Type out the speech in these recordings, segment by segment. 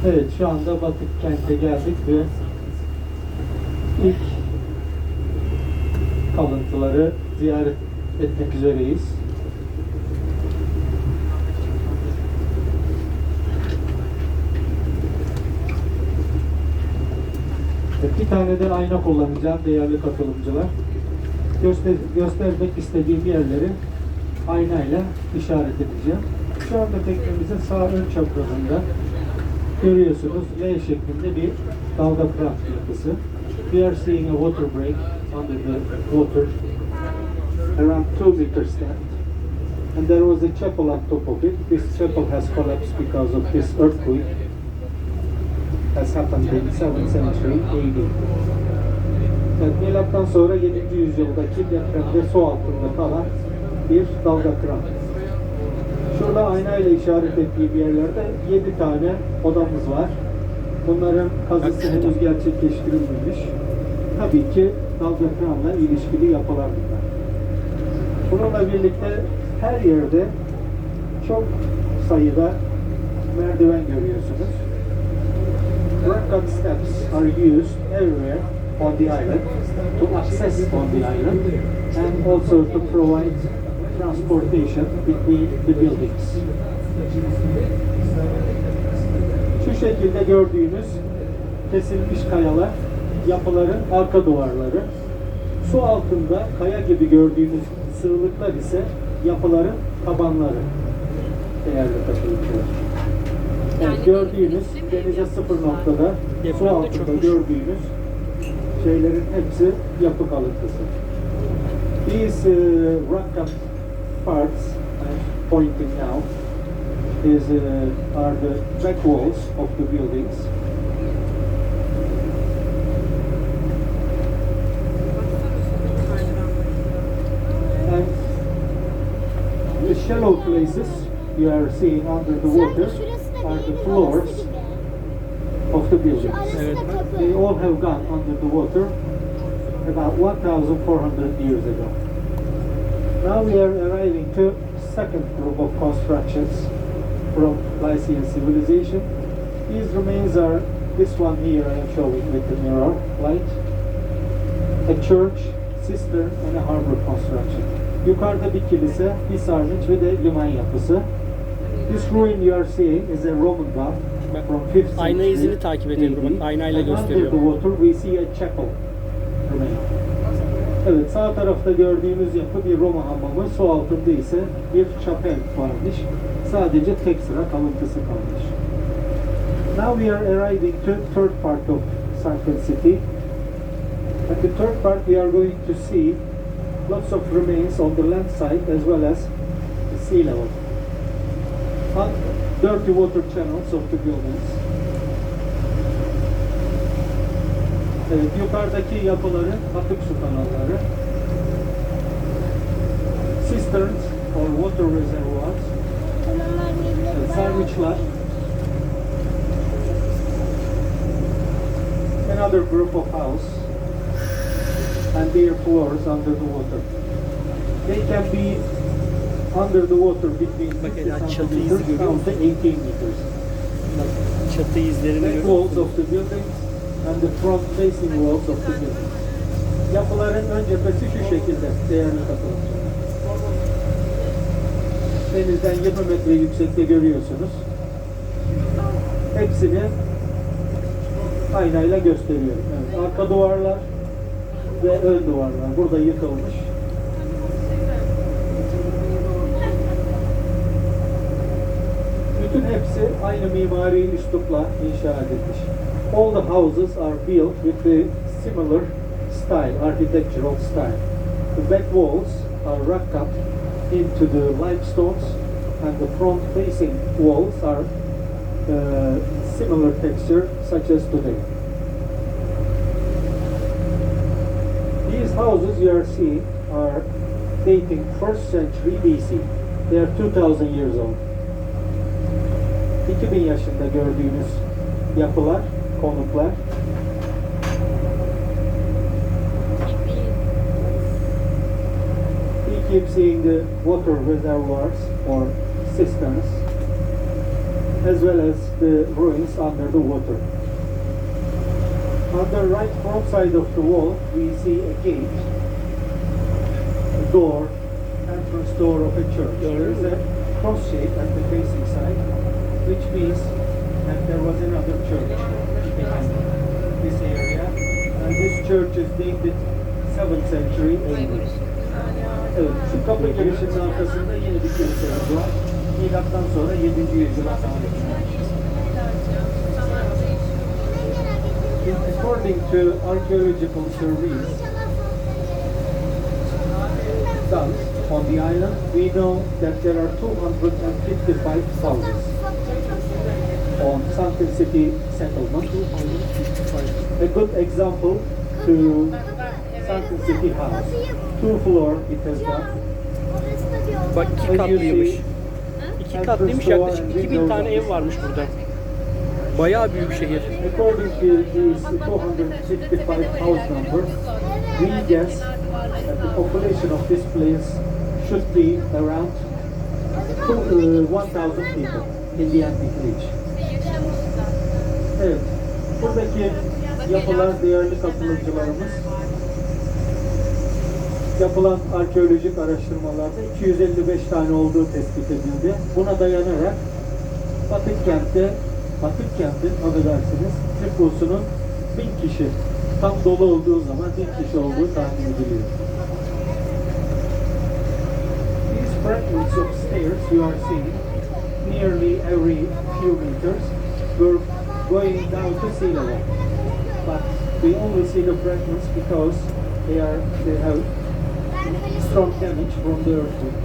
Evet, şu anda Batık kente geldik ve ilk kalıntıları ziyaret etmek üzereyiz. Bir tane de ayna kullanacağım değerli katılımcılar. Göstermek istediğim yerleri aynayla işaret edeceğim. Şu anda teknemizin sağ ön çaprazında görüyorsunuz L şeklinde bir dalga kıran yapısı. We are seeing a water break under the water around 2 meters depth. And there was a chapel on top of it. This chapel has collapsed because of this earthquake. Has happened in 7th century AD. Evet, milattan sonra 7. yüzyıldaki depremde su altında kalan bir dalga kıran. Şurada aynayla işaret ettiğim yerlerde 7 tane odamız var. Bunların kazısı henüz gerçekleştirilmemiş. Tabii ki dalga kıranla ilişkili yapılar bunlar. Bununla birlikte her yerde çok sayıda merdiven görüyorsunuz. Rock steps are used everywhere on the island to access on the island and also to provide transportation between the buildings. Şu şekilde gördüğünüz kesilmiş kayalar yapıların arka duvarları. Su altında kaya gibi gördüğünüz sığlıklar ise yapıların tabanları. Değerli katılımcılar. Evet, gördüğünüz denize 0 noktada su altında gördüğünüz şeylerin hepsi yapı kalıntısı. These rock cut parts I'm pointing out are the back walls of the buildings. And the shallow places you are seeing under the water are the floors of the buildings. They all have gone under the water about 1,400 years ago. Now we are arriving to second group of constructions from Lycian civilization. These remains are this one here I am showing with the mirror light, a church, cistern and a harbor construction. Yukarıda bir kilise, bir sarnıç ve de liman yapısı. This ruin you are seeing is a Roman bath from 5th century. Ayna izini takip ediyorum. Bak aynayla gösteriyor. Under the water we see a chapel remain. Evet, sağ tarafta gördüğümüz yapı bir Roma hamamı, su altında ise bir chapel varmış. Sadece tek sıra kalıntısı kalmış. Now we are arriving to third part of sunken city. At the third part we are going to see lots of remains on the land side as well as the sea level. Dirty water channels of the buildings. Evet, yukarıdaki yapıların atık su kanalları. Cisterns or water reservoirs. Evet, sarnıçlar. Another group of house and their floors under the water. They can be under the water between 50 centimeters down to 18 meters. Çatı izlerini Back görüyoruz. walls of the building and the front facing walls of the building. Yapıların ön cephesi şu şekilde değerli katılımcılar. Denizden 20 metre yüksekte görüyorsunuz. Hepsini aynayla gösteriyorum. Evet, arka duvarlar ve ön duvarlar burada yıkılmış. Bütün hepsi aynı mimari üslupla inşa edilmiş. All the houses are built with the similar style, architectural style. The back walls are rock cut into the limestones and the front facing walls are similar texture such as today. These houses you are seeing are dating 1st century BC. They are 2000 years old. 2000 yaşında gördüğünüz yapılar, konutlar. We keep seeing the water reservoirs or cisterns. as well as the ruins under the water. On the right front side of the wall, we see a gate, a door, entrance door of a church. There is a cross shape at the facing side, which means that there was another church behind this area. And this church is dated 7th century AD. Evet, şu kapı girişinin arkasında yeni bir kilisemiz var. Milattan sonra 7. yüzyıla tarihinde. According to archaeological surveys done on the island, we know that there are 255 houses on Sunken City settlement. A good example to Sunken City house. 2-floor it has got. Bak iki As you katlıymış. see, İki katlıymış, yaklaşık 2000 tane ev varmış burada. Bayağı büyük şehir. according to these 255 house numbers, we guess that the population of this place should be around 1,000 people in the antique age. Evet, buradaki yapılar değerli katılımcılarımız. Yapılan arkeolojik araştırmalarda 255 tane olduğu tespit edildi. Buna dayanarak Batık kentin affedersiniz, nüfusunun 1000 kişi tam dolu olduğu zaman 1000 kişi olduğu tahmin ediliyor. These fragments of stairs you are seeing nearly every few meters were going down to sea level. But we only see the fragments because they have strong damage from the earthquake.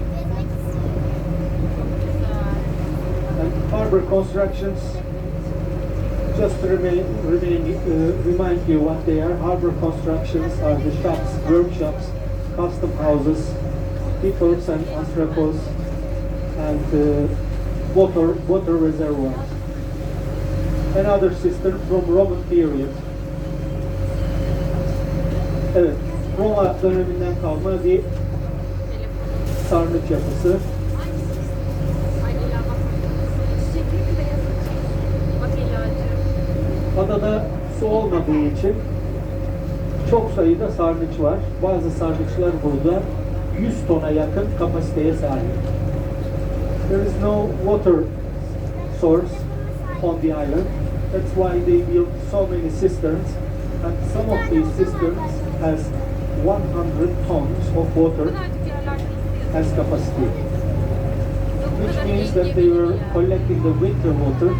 And harbor constructions, just to remind you what they are. Harbor constructions are the shops, workshops, custom houses, depots and entrepôts, and water reservoirs. Another system from Roman period. Evet, Roma döneminden kalma bir sarnıç yapısı. Adada su olmadığı için çok sayıda sarnıç var. Bazı sarnıçlar burada 100 tona yakın kapasiteye sahip. There is no water source on the island. That's why they built so many cisterns, and some of these cisterns has 100 tons of water as capacity, which means that they were collecting the winter water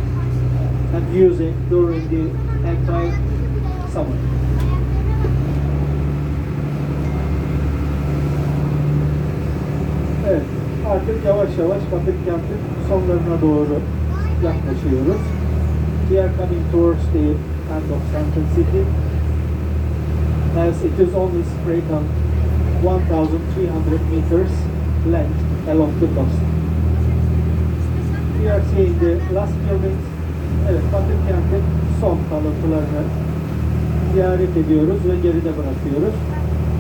and using during the entire summer. Evet, artık yavaş yavaş Batık kentin sonlarına doğru yaklaşıyoruz. We are coming towards the end of Sunken City, as it is only spread on 1,300 meters length along the coast. We are seeing the last buildings. Evet, Batık kentin son kalıntılarını ziyaret ediyoruz ve geride bırakıyoruz.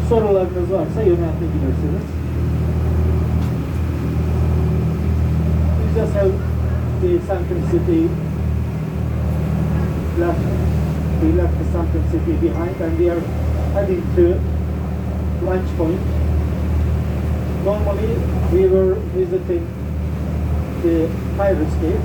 Sorularınız varsa yöneltebilirsiniz. We just have the Sunken City left. We left the Sunken City behind and we are heading to Lunch Point. Normally we were visiting the Pirates Cave,